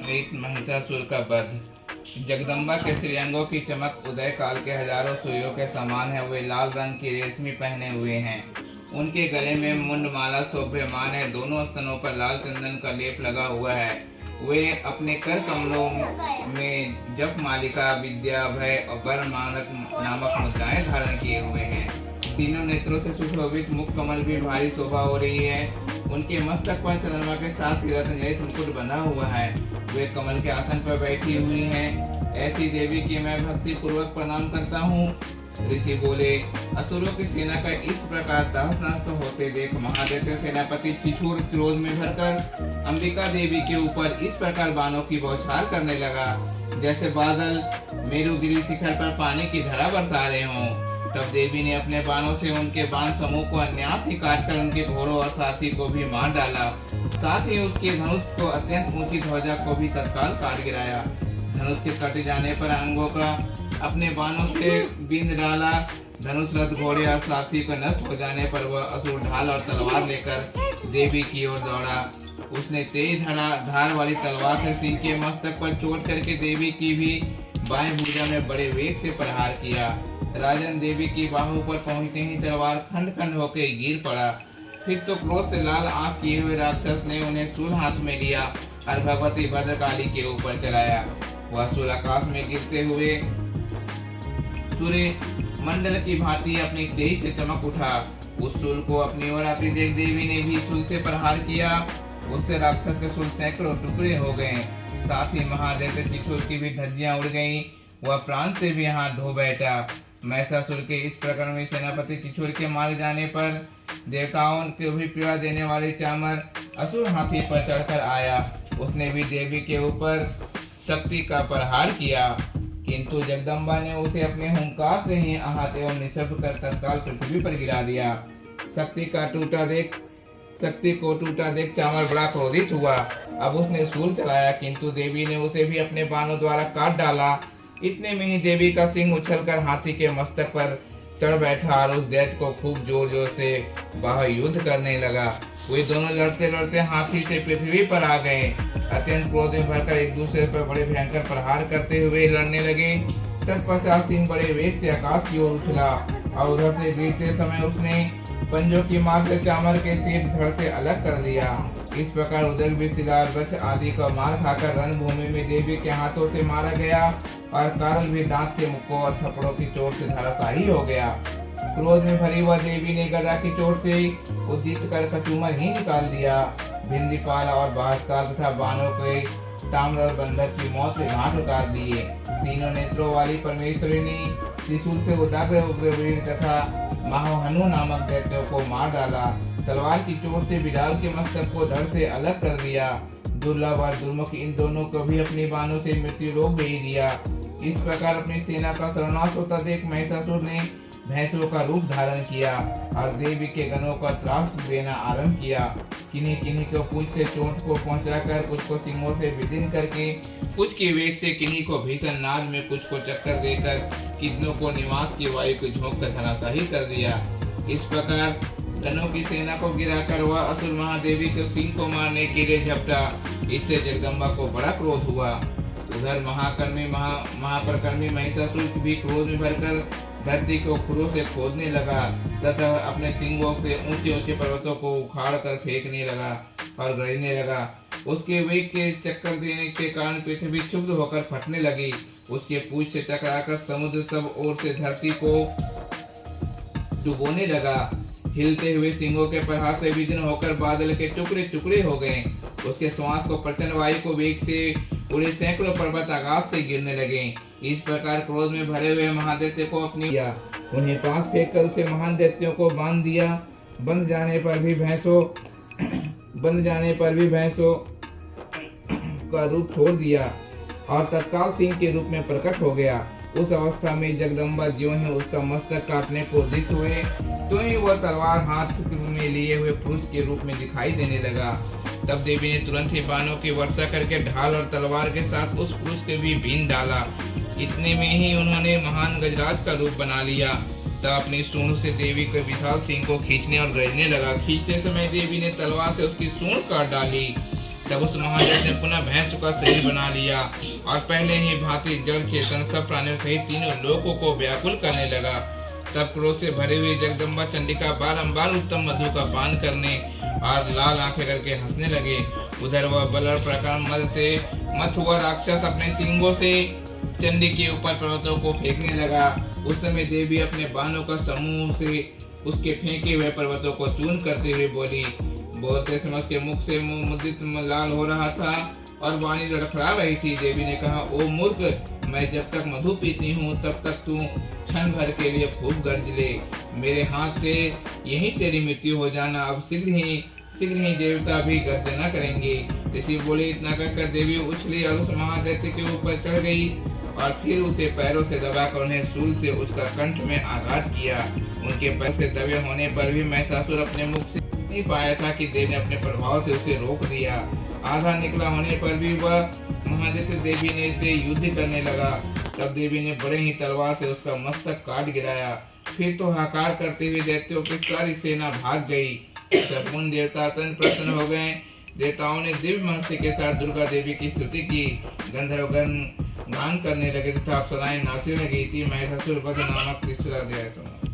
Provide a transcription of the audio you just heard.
एक महिषासुर का वध। जगदम्बा के श्रीअंगों की चमक उदय काल के हजारों सूर्यों के समान है। वे लाल रंग की रेशमी पहने हुए हैं। उनके गले में मुंडमाला शोभ्यमान है। दोनों स्तनों पर लाल चंदन का लेप लगा हुआ है। वे अपने कर कमलों में जप मालिका, विद्या, भय और वर नामक मुद्राएं धारण किए हुए हैं। तीनों नेत्रों से सुशोभित मुख कमल भी भारी शोभा हो रही है। उनके मस्तक पर चंद्रमा के साथ ही रत्न जड़ित मुकुट बना हुआ है। वे कमल के आसन पर बैठी हुई हैं। ऐसी देवी की मैं भक्ति पूर्वक प्रणाम करता हूँ। ऋषि बोले, असुरों की सेना का इस प्रकार तहस नष्ट होते देख महादैत्य सेनापति चिछुर क्रोध में भरकर अंबिका देवी के ऊपर इस प्रकार बाणों की बौछार करने लगा, जैसे बादल मेरुगिरी शिखर पर पानी की धारा बरसा रहे हों। तब देवी ने अपने बाणों से उनके बाण समूह को अन्यास ही काटकर उनके घोड़ों और साथी को भी मार डाला। साथ ही उसके धनुष को अत्यंत ऊंची ध्वजा को भी तत्काल काट गिराया। धनुष के कट जाने पर अंगों का अपने बाणों से बींध डाला। धनुष रथ, घोड़े और साथी को नष्ट हो जाने पर वह असुर ढाल और तलवार लेकर देवी की ओर दौड़ा। उसने तेज धार वाली तलवार से सिंह के मस्तक पर चोट करके देवी की भी बाएं भुजा में बड़े वेग से प्रहार किया। राजन देवी की बाहु पर पहुंचते ही तलवार खंड खंड होकर गिर पड़ा। फिर तो क्रोध से लाल आंख किए हुए राक्षस ने उन्हें शूल हाथ में लिया और भगवती भद्रकाली के ऊपर चलाया। वह शूल आकाश में गिरते हुए सूर्य मंडल की भांति अपनी तेज से चमक उठा। उस शूल को अपनी ओर आती देख देवी ने भी शूल से प्रहार किया। उससे राक्षस के शूल सैकड़ों टुकड़े हो गए। साथ ही महादैत्य चिछुर की भी धज्जियां उड़ गईं। वह प्राण से भी हाथ धो बैठा। महिषासुर के इस प्रकरण में सेनापति चिछुर के मारे जाने पर देवताओं को भी पीड़ा देने वाले चामर असुर हाथी पर चढ़कर आया। उसने भी देवी के ऊपर शक्ति का प्रहार किया, किंतु जगदम्बा ने उसे अपने हुंकार से ही आहत एवं निःशब्द कर तत्काल पृथ्वी पर गिरा दिया। शक्ति को टूटा देख चामर बड़ा क्रोधित हुआ। अब उसने शूल चलाया, किंतु देवी ने उसे भी अपने बाणों द्वारा काट डाला। इतने में ही देवी का सिंह उछलकर हाथी के मस्तक पर चढ़ बैठा और उस दैत्य को खूब जोर जोर से बाह्य युद्ध करने लगा। वे दोनों लड़ते लड़ते हाथी से पृथ्वी पर आ गए। अत्यंत क्रोध में भरकर एक दूसरे पर बड़े भयंकर प्रहार करते हुए लड़ने लगे। तत्पश्चात सिंह बड़े वेग से आकाश की ओर उछला और उधर से गिरते समय उसने पंजों की मार से चामर के सिर धड़ से अलग कर दिया। इस प्रकार उदर भी शिलार वृक्ष आदि का मार खाकर रणभूमि में देवी के हाथों से मारा गया और कारल भी दांत के मुक्कों और थप्पड़ों की चोट से धराशायी हो गया। क्रोध में भरी हुआ देवी ने गदा की चोट से उद्दीप्त कर कचूमर ही निकाल दिया। भिंदीपाल और बाहस्कार तथा बानों के ताम्र बंधक की मौत के घाट उतार दिए। तीनों नेत्रों वाली परमेश्वरी त्रिशूल से उदाग्र उग्रवीर तथा महाहनु नामक दैत्यों को मार डाला। तलवार की चोट से बिडाल के मस्तक को धड़ से अलग कर दिया। दुर्लभ और दुर्मुख इन दोनों को भी अपनी बाणों से मृत्यु रोग भेज दिया। इस प्रकार अपनी सेना का सर्वनाश होता देख महिषासुर ने भैंसों का रूप धारण किया और देवी के गणों का त्रास देना आरंभ किया। किन्हीं किन्हीं को पूंछ से चोट को पहुंचाकर, कुछ को सिंगों से विदीर्ण करके, कुछ के वेग से, किन्हीं को भीषण नाद में, कुछ को चक्कर देकर, कितनों को निवास की वायु को झोंक कर धराशायी कर दिया। इस प्रकार गणों की सेना को गिराकर वह असुर महादेवी के सिंह को मारने के लिए झपटा। इससे जगदम्बा को बड़ा क्रोध हुआ। उधर महापराक्रमी महिषासुर भी क्रोध में भरकर धरती को खुरों से खोदने लगा तथा अपने सिंगों से ऊंचे ऊंचे पर्वतों को उखाड़ कर फेंकने लगा और गरजने लगा। उसके वेग के चक्कर देने के कारण पृथ्वी क्षुब्ध होकर फटने लगी। उसके पूंछ से टकराकर समुद्र सब ओर से धरती को डुबोने लगा। हिलते हुए सिंगों के प्रहार से विदीर्ण होकर बादल के टुकड़े टुकड़े हो गए। उसके श्वास को प्रचंड वायु को वेग से उड़े सैकड़ों पर्वत आकाश से गिरने लगे। इस प्रकार क्रोध में भरे हुए महादैत्य को अपनी उन्हें पास फेंककर उसे महान दैत्यों को बांध दिया। बंध जाने पर भी भैंसों का रूप छोड़ दिया और तत्काल सिंह के रूप में प्रकट हो गया। उस अवस्था में जगदम्बा ज्यों ही उसका मस्तक काटने को उद्यत हुए, तो ही वह तलवार हाथ में लिए हुए पुरुष के रूप में दिखाई देने लगा। तब देवी ने तुरंत ही बाणों की वर्षा करके ढाल और तलवार के साथ उस पुरुष को भी बीन डाला। इतने में ही उन्होंने महान गजराज का रूप बना लिया। तब अपनी सूंड से देवी के विशाल सिंह को खींचने और गरजने लगा। खींचते समय देवी ने तलवार से उसकी सूंड काट डाली तब उस महादेव ने पुनः भैंस का शरीर बना लिया और पहले ही भांति जल चेतन सब प्राणियों सहित तीनों लोकों को व्याकुल करने लगा। तब क्रोध से भरी हुई जगदम्बा चंडिका बारंबार उत्तम मधु का पान करने और लाल आंखें करके हंसने लगे। उधर वह बल और प्रकार मद से मत हुआ राक्षस अपने सिंगों से चंडी के ऊपर पर्वतों को फेंकने लगा। उस समय देवी अपने बाणों का समूह से उसके फेंके हुए पर्वतों को चूर्ण करते हुए बोली। बोलते समय उसके मुख से मुंह मुद्रित लाल हो रहा था और वाणी लड़खड़ा रही थी। देवी ने कहा, ओ मूर्ख, मैं जब तक मधु पीती हूँ तब तक तू क्षण भर के लिए खूब गर्ज ले। मेरे हाथ से यही तेरी मृत्यु हो जाना। अब शीघ्र ही देवता भी गर्जना करेंगे। ऋषि बोले। इतना कहकर देवी उछली और उस महादैत्य के ऊपर चढ़ गई और फिर उसे पैरों से दबाकर उन्हें शूल से उसका कंठ में आघात किया। उनके पैर से दबे होने पर भी महिषासुर अपने मुख से नहीं पाया था कि देव ने अपने प्रभाव से उसे रोक दिया। आधा निकला होने पर भी वह महादैत्य देवी ने इसे युद्ध करने लगा। तब देवी ने बड़े ही तलवार से उसका मस्तक काट गिराया। फिर तो हाहाकार करते हुए दैत्यों की सारी सेना भाग गई। संपूर्ण देवता अत्यंत प्रसन्न हो गए। देवताओं ने दिव्य महर्षि के साथ दुर्गा देवी की स्तुति की। गंधर्वगण गान करने लगे तथा अप्सराएं नाचने लगी थी। महिषासुर वध नामक तीसरा अध्याय समाप्त।